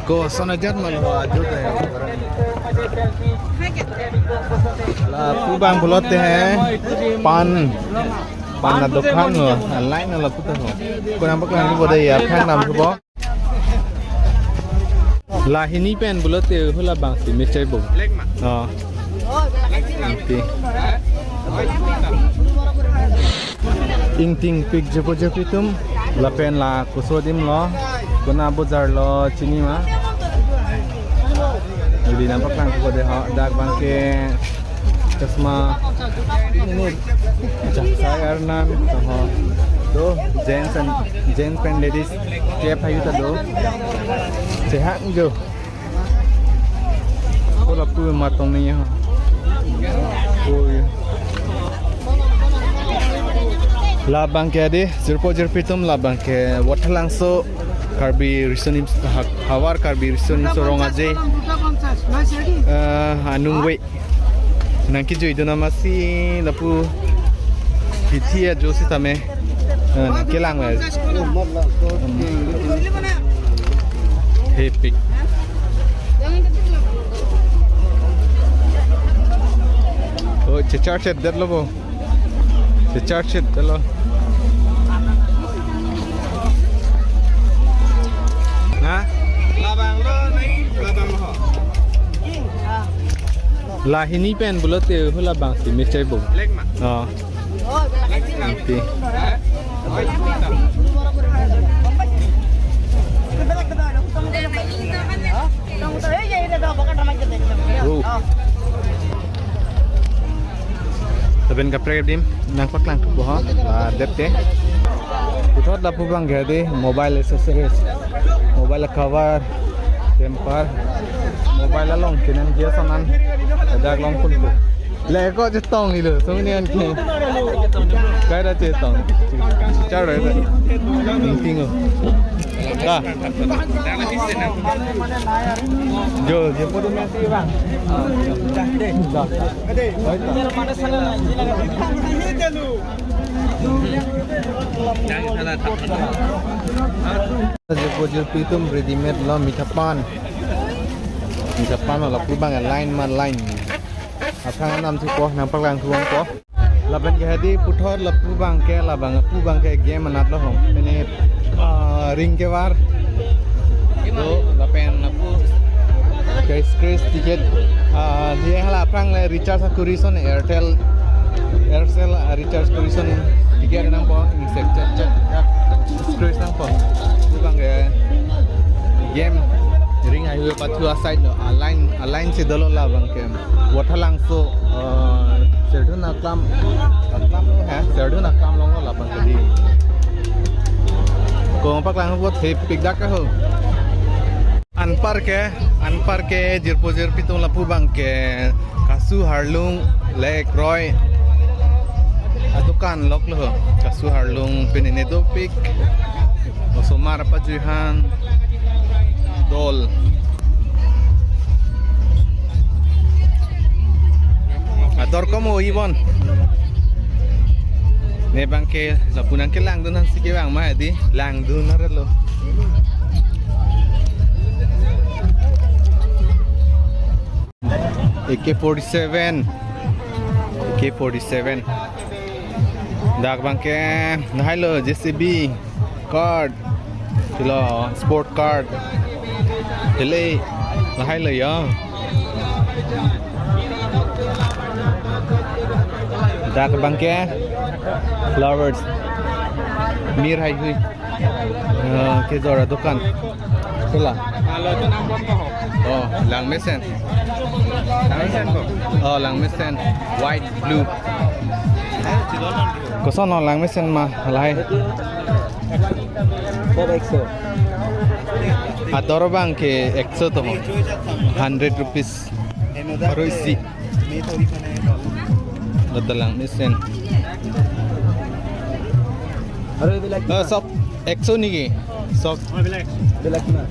Ko sonajan malwa ajuda hai la pubang bulotte hai pan na dukan lo line la puta ho ko nampak lang bode ya phang nam ko la hini pen bulotte hula bang si mechai bo lek ma ting pik jepo jepitum la pen la kusodim lo kuna bazar lo chini ma jadi nampak lang ko de ha dak bangke kasma ini saya arnan ho do gents and ladies cap hayu ta do sehat jo ko la pu matong ni ha oi labang ke ade zirpo zirpitum labang ke wathalangso karbi risonim hawar karbi risonim sorong aje anung we nangki jo idona masi lapu hithia josi tame kelang we hepik oh checharchet dadlo bo checharchet dalo la hini pen bulotte hula bang si mechai bo lek ma okay Taben ka predim nang paklang ko ha depte putot la pubang gade mobile accessories mobile cover temper mobile long kinan dia sanan ada long pun tu le ko je tong ni lo so ni an ke kai da je tong cha re da ting o ka jo je podo mesi bang dah deh mana sana je pitum ready made lo mitapan lo pubang line man line apang nam si ko nam paklang thuang ko laban ke hadi puthor la pubang ke game manat lo hom pene ring ke war do la pen na pu ke scratch ticket dia hala apang le recharge kurison airtel recharge kurison tiket nang po sector scratch nang po pubang ke game ring highway patu aside no align se dolo la bang ke wathalang so serdun aklam lo ha serdun aklam long la bang ke di ko paklang ho the pik dak ka ho anpar ke jirpo pitung la pu bang ke kasu harlung lek roy adukan lok lo kasu harlung penene do pik osomar pajuhan dol ador komo ibon ne bangke lapunan ke lang dunan sige bang ma di lang dunar lo AK47 dak bangke nailo JCB card lo sport card hele lahai le ya dak bangke flowers mir hai hui ke jora dukan kela alo tu nam bon ko oh lang mesen ko lang mesen white blue ko son lang mesen ma lahai Exo adoro bang ke exo to 100 rupees aro isi Nadalang mesen sok exo niki sok bilak na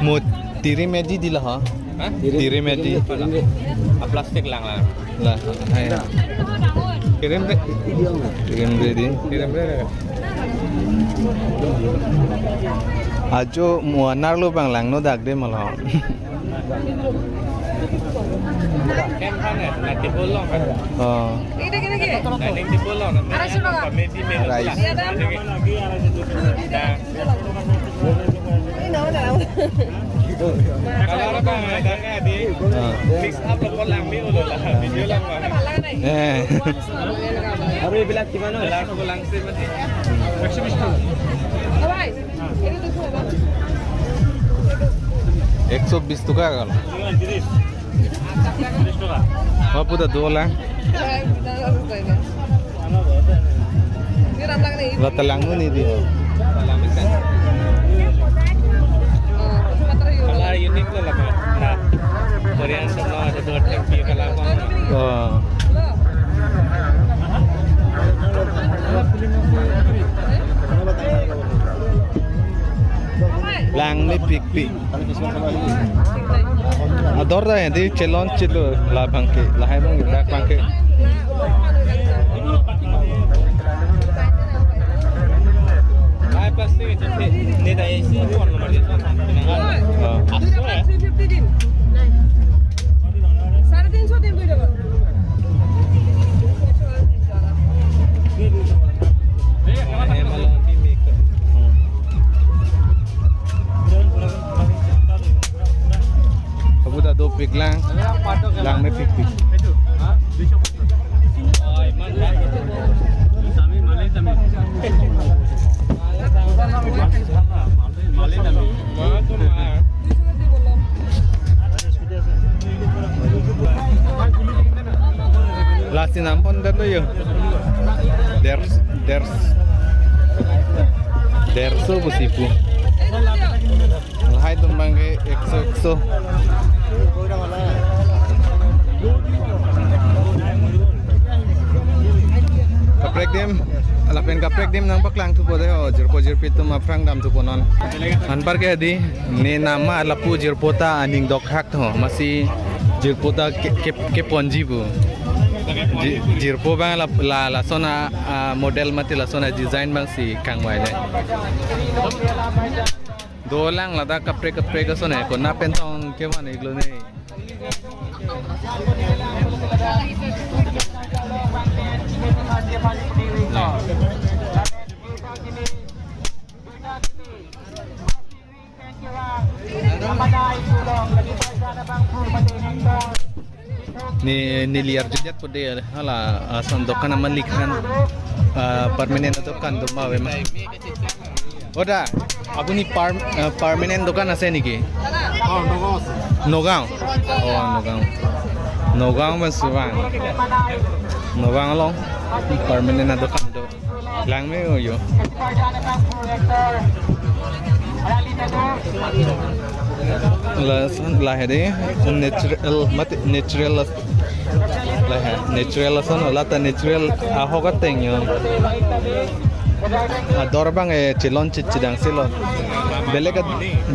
một tiri meji dila ha tiri meji plastik lang lah hai Kirim deh. Kirim deh di. Kirim deh. Ajo muanar lu bang lang no dak deh malah. Nanti bolong kan? Oh. Nanti bolong. Rice. Kalau orang ada kan di mix up lo lang mio lo lah video lang mah. Abre bilang gimana? Lang ko lang sih mati. Exhibition. Alright. Ini tuh apa? 120 tuka kalau. Apa dah 2 lang? Ini ramlang nih. Lata lang nu ni dia. Kalau unik lo lah kan. Nah, Korean semua ada dua tempi kalau apa. Oh. Lang ni pik. Ador dah yang di celon cilo lah bangke, lah hai bang dak bangke. Ay pasti ni dah isi bukan nomor dia kan. Asal ya? 350 din. 350 din boleh dapat. Kamu dah 2 pik lang ni pik. Lasi nampon dah tu yo. Derso busipu. Lahai tumbang ke 100. Kaprek dem, alapen kaprek dem nang paklang tu pode ho jerpo jerpit tu mafrang dam tu ponon. Anpar ke di, ne nama alapu jerpota aning dokhak tu masih jerpota ke ponji bu. Jerpo bang la sona model mati la sona design bang si kang mai le. Dolang la da kaprek ka sona ko na pentong ke mana iglo ne. Ni liar jejat pode hala asan dokan aman likhan permanent dokan to mawe ma oda apuni permanent dokan ase niki Nogam Basuang Nogam long permanent dokan do lang me yo lah hede natural son lata natural ahoga tengyo ador bang chilon chichidang silon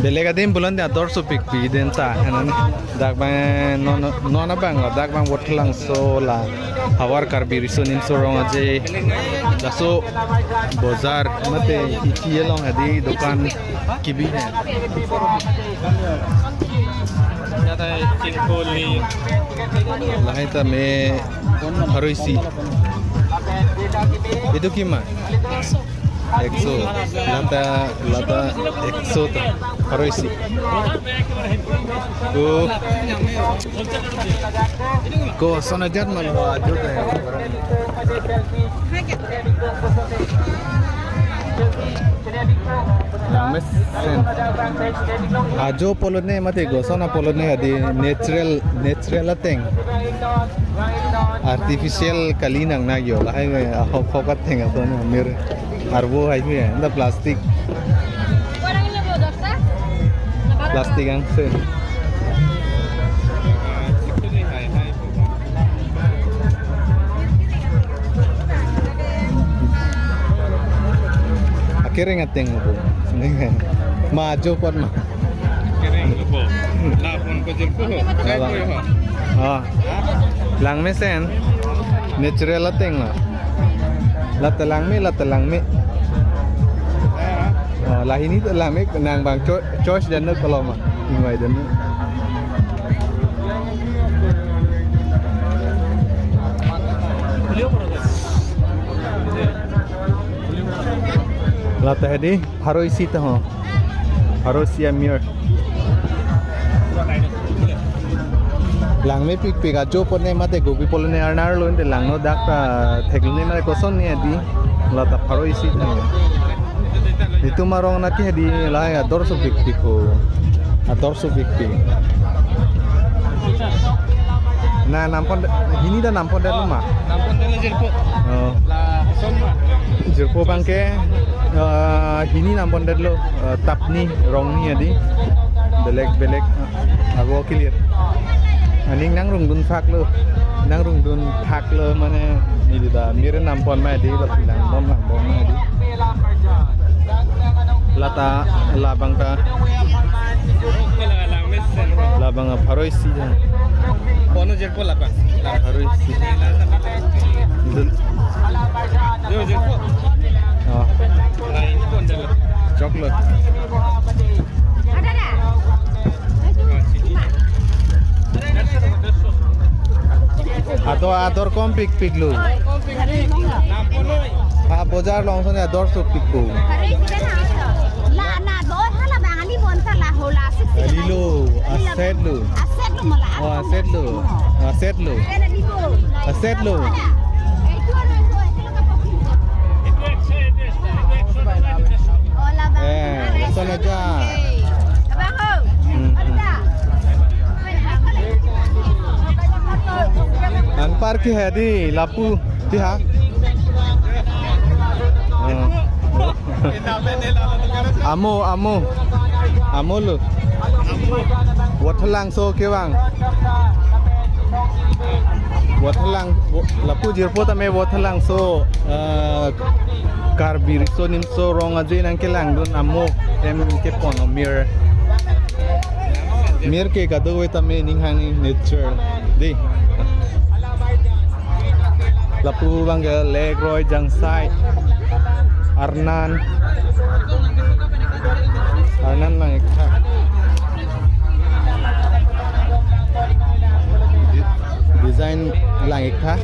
belega dim bulan dia ador supik pi den ta hanan dak bang no na bang dak bang wotlang so la hawar karbi risunin so rong aje daso bazar mate ichielong hadi dukan kibi hai Ada cingkuli. Lahai ta me haroisi. Itu kima? Exo. Lata exo ta haroisi. Ko sona jat man ajo ta. Ajo polone mate go sona polone adi natural thing artificial kalinang na yo lahai hokat thing atone mir arbo hai me the plastic ang se kering ateng mo majo pot ma Kering lupo. Lapon ko jerpo. lang me sen natural la teng la telang me lah ini telang me nang bang choice dan nak kalau mah ingai dan la tadi haroisi tah haroisia mir lang me pik pik ajo pone mate gobi polone arnar lo inde lang no dak ta theglne mare koson ni adi la ta haroisi tah itu marong na ke di la ya dorso pik pik ho adorso pik pik nah nampon ini dah nampon dah rumah Nampun dulu jerpo. Lah somma. jerpo bangke ini nampon dah lo tap ni rong ni adi belek ago clear aning nang rung dun phak lo mana ni dah mire nampon ma adi la pilang bom ma adi lata labang ta labang pharoisi ja Kono jerpo lah bang. pharoisi Yo jerpo. oh Lah ini pun dah. chocolate atau ador kom pik lo Nampun oi. bozar long sone ador so pik ko lilo aset lo sana ja anpar ki hai di lapu ti ha amo lo wathalang so ke bang wathalang lapu jirpo ta me wathalang so karbir so nim so rong aje nang ke lang don amo tem ke pon mir ke ka do ta me ning hang nature di lapu bang leg roy jangsai arnan lang ikha design lang ikha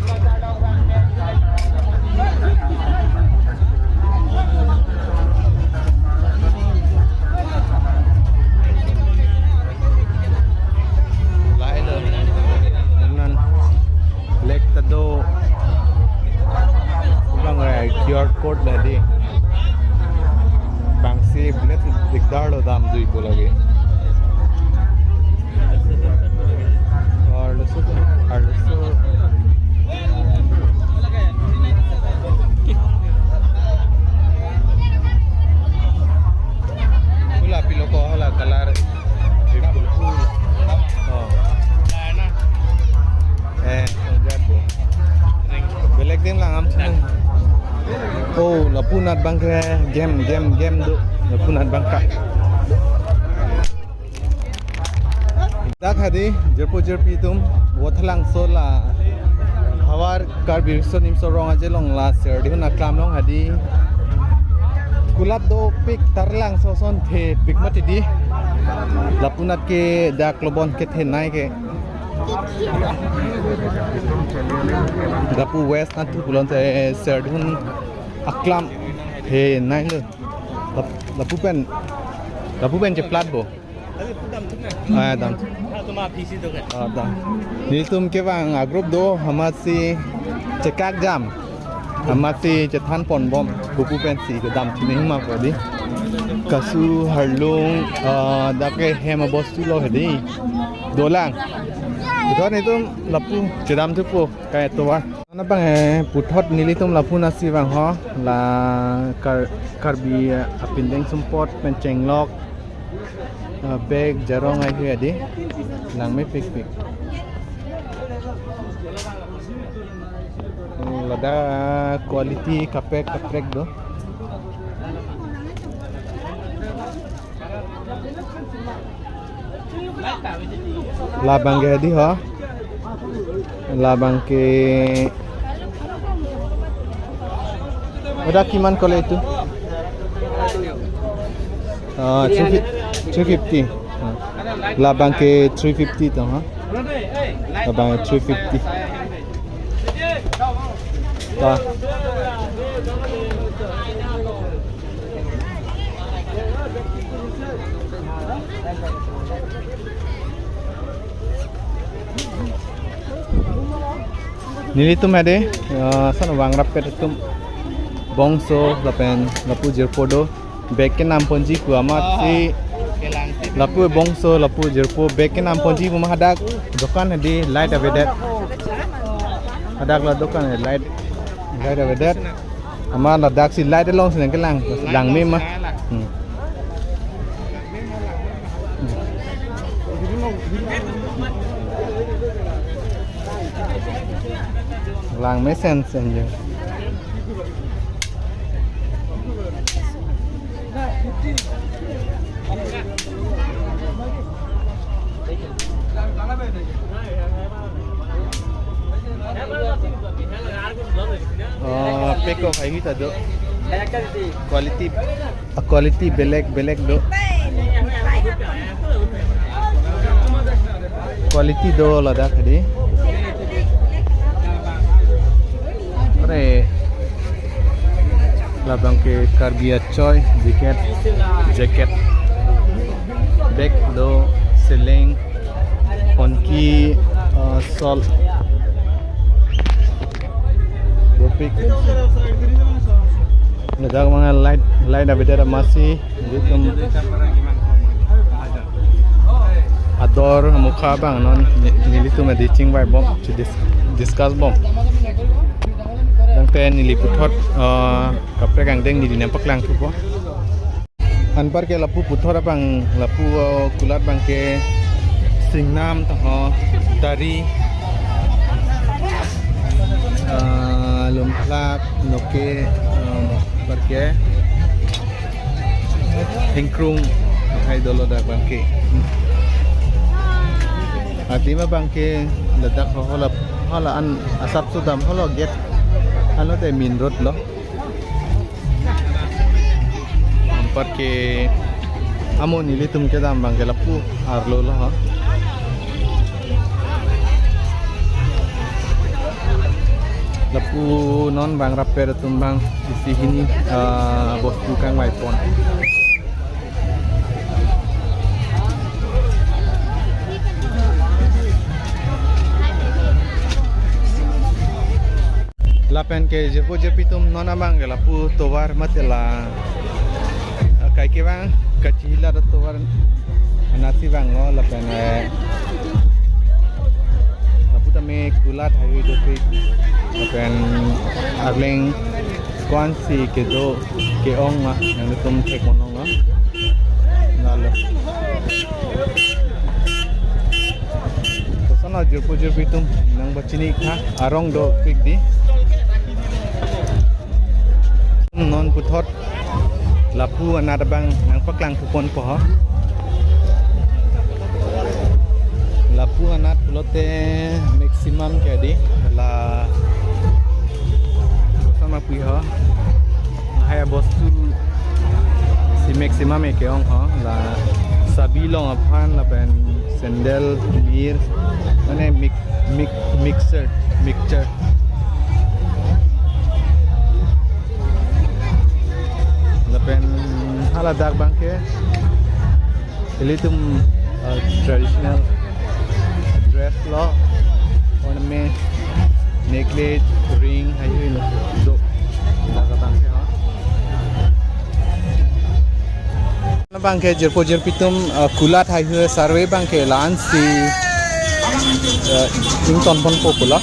nan lek tado bang QR code tadi bangsi bilet dikdar lo dam dui ko lage arloso pula pilo ko hala kalar jabo belek din lang am seneng oh lapunat bangke game do lapunat bangka dak hadi jerpi tum wathalang sola hawar karbir so nim so rong aje long la ser di na klam long hadi kulap do pik tarlang so son the pik mati di lapunat ke dak lobon ke the nai ke Gapu West nanti pulang te serdun aklam he nai le lapu pen je plat bo dam Tu ma PC tu kan. dam ni tum ke bang group do hamasi cekak jam hamasi cetan pon bom buku pen si ke dam sini ma ko di kasu harlung dake hema bos tu lo hedi dolang Puthot ni tum lapu jedam tu po kayak tu war. Mana bang puthot nili tum lapu nasi bang ho la karbi apindeng sumpot penceng lok bag jarong ai hu adi lang me pik lada quality kaprek do labang ke di ho labang ke Udah kiman kalau itu? 350. Labang ke 350 tu, ha? Labang 350. Dah. Nili tu ada, sana wang rapet tu bongso, lapu jerpodo, beken nam ponji ku amat si lapu bongso, lapu jerpo, beken nam ponji ku mahadak, dokan di light avedet, hadak la dokan light avedet, ama ladak si light long senang kelang, lang mema. Lang mấy sense aja. Peko kayak gitu do. Quality belek do. Quality do lada tadi. Labang ke Carbia Choi jacket bag do seling honki sol topik ladak mga light abeda masih gitu ador mukha bang non nilitu me ditching by bom to discuss bom Tangte nili puthot kapre kang deng nili nampak lang tu po. Anpar ke lapu puthot apang lapu kulat bang ke singnam taho dari lumplak noke parke hengkrung hai dolo da bang ke. Ati ma bang ke ledak hola an asap sudam holo get ano te min road lo ampar ke amo nili tum ke dam bang ke lapu arlo lo ha lapu non bang rapper tumbang isi hini bos tukang iPhone lapen ke jerpo jerpitum nona bang ke lapu towar matela kai ke bang kacila da towar anasi bang lo lapen lapu tame kulat hayu dope lapen arleng kwansi ke do ke ong ma yang tum tek monong lo nalo sana jerpo jerpitum nang bacini kha arong do pik di non puthot lapu anada bang nang paklang kupon po lapu anat pulote maximum kadi la sama piha haya bostu si maximum e keong la sabilong aphan la ben sandal mir mane mixer lapen hala dak bangke elitum traditional dress lo ornament necklace ring hayu lo do daga bangke ha na bangke jerpo jerpitum kulat hayu sarve bangke lansi ting ton pon popula